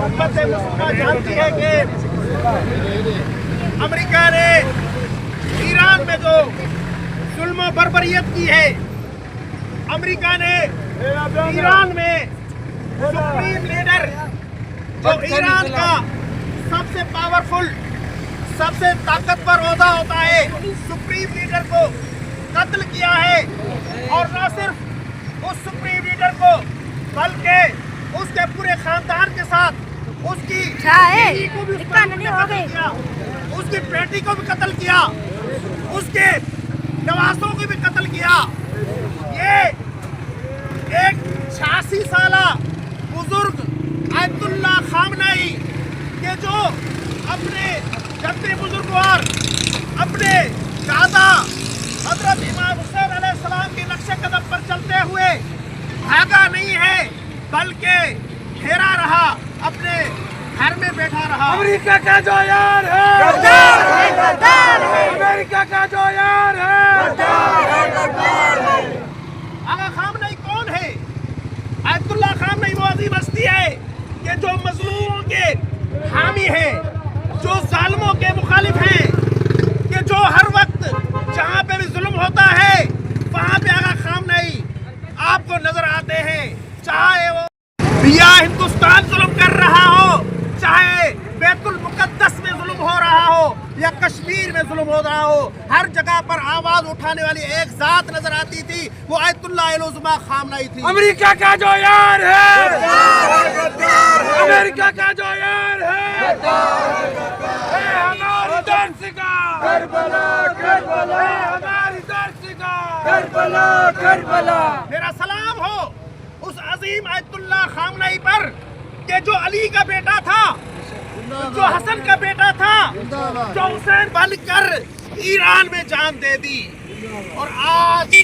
امت مسلمہ جانتی ہے کہ امریکہ نے ایران میں جو ظلم و بربریت کی ہے، امریکہ نے ایران میں سپریم لیڈر جو ایران کا سب سے پاورفل، سب سے طاقتور عہدہ ہوتا ہے، سپریم لیڈر کو قتل کیا ہے، اور نہ صرف اس سپریم لیڈر کو بلکہ اس کے پورے خاندان کے ساتھ اس کی بیوی کو بھی قتل کیا، اس کی بیٹی کو بھی قتل کیا، اس کے نواسوں کو بھی قتل کیا۔ یہ ایک 86 سالہ بزرگ آیت اللہ خامنئی کہ جو اپنے جد بزرگوار اپنے دادا حضرت امام حسین علیہ السلام کے نقش قدم پر چلتے ہوئے بھاگا نہیں ہے بلکہ پھیرا رہا، اپنے گھر میں بیٹھا رہا۔ امریکہ کا جو یار ہے غدار ہے، غدار ہے، امریکہ کا جو یار ہے غدار ہے، غدار ہے۔ آقا خامنئی کون ہے؟ آیت اللہ خامنئی وہ عظیم ہستی ہے کہ جو مظلوموں کے حامی ہیں، جو ظالموں کے مخالف ہیں، کہ جو ہر وقت جہاں پہ بھی ظلم ہوتا ہے وہاں پہ آقا خامنئی آپ کو نظر آتے ہیں، چاہے وہ یا ہندوستان ظلم کر رہا ہو، چاہے بیت المقدس میں ظلم ہو رہا ہو یا کشمیر میں ظلم ہو رہا ہو، ہر جگہ پر آواز اٹھانے والی ایک ذات نظر آتی تھی، وہ آیت اللہ العظمیٰ خامنئی تھی۔ امریکہ کا جو یار ہے غدار ہے، غدار ہے، امریکہ کا جو یار ہے غدار ہے، غدار ہے، ہماری درس کا کربلا، کربلا، ہماری درس کا کربلا، کربلا۔ میرا سلام ہو اس عظیم آیت اللہ خامنئی پر کہ جو علی کا بیٹا تھا، جو حسن کا بیٹا تھا، جو حسین بن کر ایران میں جان دے دی، اور آج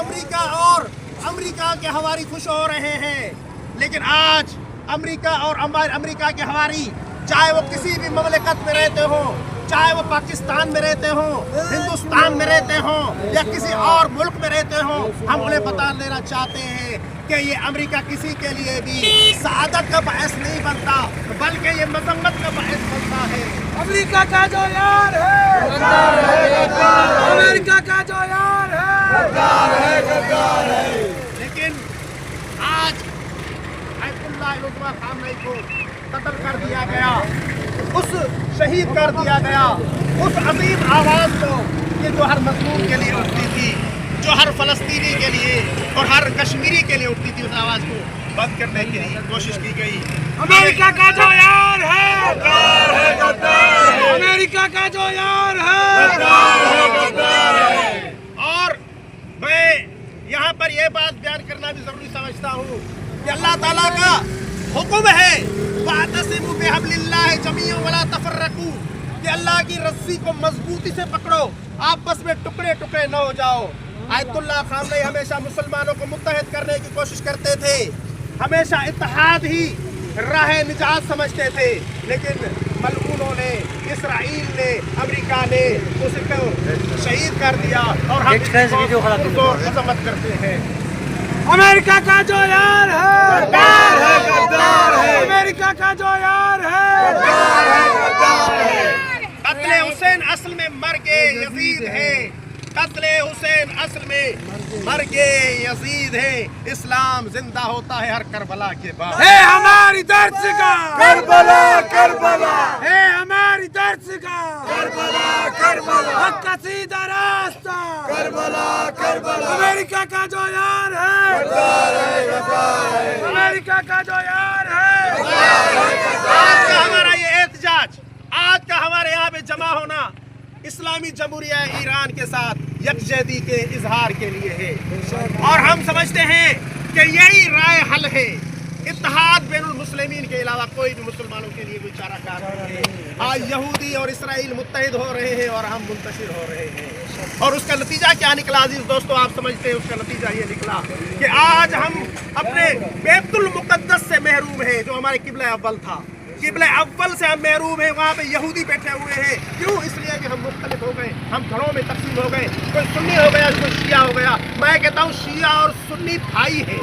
امریکہ کے ہواری خوش ہو رہے ہیں، لیکن آج امریکہ اور امریکہ کے ہواری چاہے وہ کسی بھی مملکت میں رہتے ہوں، چاہے وہ پاکستان میں رہتے ہوں، ہندوستان میں رہتے ہوں یا کسی اور ملک میں رہتے ہوں، ہم انہیں بتا دینا چاہتے ہیں کہ یہ امریکہ کسی کے لیے بھی سعادت کا باعث نہیں بنتا بلکہ یہ مذمت کا باعث بنتا ہے۔ امریکہ کا جو یار ہے غدار ہے، غدار ہے، امریکہ کا جو یار ہے غدار ہے، غدار ہے۔ لیکن آج آیت اللہ العظمیٰ خامنئی کو قتل کر دیا گیا، اس شہید کر دیا گیا، اس عظیم آواز کو کہ جو ہر مظلوم کے لیے اٹھتی تھی، جو ہر فلسطینی کے لیے اور ہر کشمیری کے لیے اٹھتی تھی، اس آواز کو بند کرنے کی کوشش کی گئی۔ امریکہ کا جو یار ہے غدار ہے، غدار ہے، امریکہ کا جو یار ہے غدار ہے، غدار ہے۔ اور میں یہاں پر یہ بات بیان کرنا بھی ضروری سمجھتا ہوں کہ اللہ تعالیٰ کا حکم ہے وَاعْتَصِمُوا بِحَبْلِ اللَّهِ جَمِيعًا وَلَا تَفَرَّقُوا، کہ اللہ کی رسی کو مضبوطی سے پکڑو، آپس میں ٹکڑے ٹکڑے نہ ہو جاؤ۔ آیت اللہ خامنئی ہمیشہ مسلمانوں کو متحد کرنے کی کوشش کرتے تھے، ہمیشہ اتحاد ہی راہ نجات سمجھتے تھے، لیکن ملعونوں نے، اسرائیل نے، امریکہ نے اس کو شہید کر دیا، اور ہم اس کو مذمت کرتے ہیں۔ امریکہ کا جو یار ہے غدار ہے، غدار ہے، امریکہ کا جو یار ہے غدار ہے، غدار ہے۔ قتل حسین اصل میں مرگ یزید ہے، قتل حسین اصل میں مرگ یزید ہے۔ اسلام زندہ ہوتا ہے ہر کربلا کے بعد۔ ہے ہماری درس کا کربلا، کربلا، ہے ہماری درس کا کربلا، کربلا، حق کا سیدھا راستہ کربلا، کربلا، امریکہ کا جو یار ہے غدار ہے، غدار ہے، امریکہ کا جو یار ہے غدار ہے، آج کا ہمارا یہ احتجاج، آج کا ہمارے یہاں پہ جمع ہونا اسلامی جمہوریہ ایران کے ساتھ یکجہتی کے اظہار کے لیے ہے، اور ہم سمجھتے ہیں کہ یہی رائے حل ہے۔ اتحاد بین المسلمین کے علاوہ کوئی بھی مسلمانوں کے لیے کوئی چارہ کار نہیں ہے۔ آج یہودی اور اسرائیل متحد ہو رہے ہیں اور ہم منتشر ہو رہے ہیں، اور اس کا نتیجہ کیا نکلا عزیز دوستو؟ آپ سمجھتے ہیں اس کا نتیجہ یہ نکلا کہ آج ہم اپنے بیت المقدس سے محروم ہیں، جو ہمارے قبلہ اول تھا۔ قبلہ اول سے ہم محروم ہیں، وہاں پہ یہودی بیٹھے ہوئے ہیں۔ کیوں؟ اس لیے کہ ہم مختلف ہو گئے، ہم گھروں میں تقسیم ہو گئے، کوئی سنی ہو گیا، کوئی شیعہ ہو گیا۔ میں کہتا ہوں شیعہ اور سنی بھائی ہیں،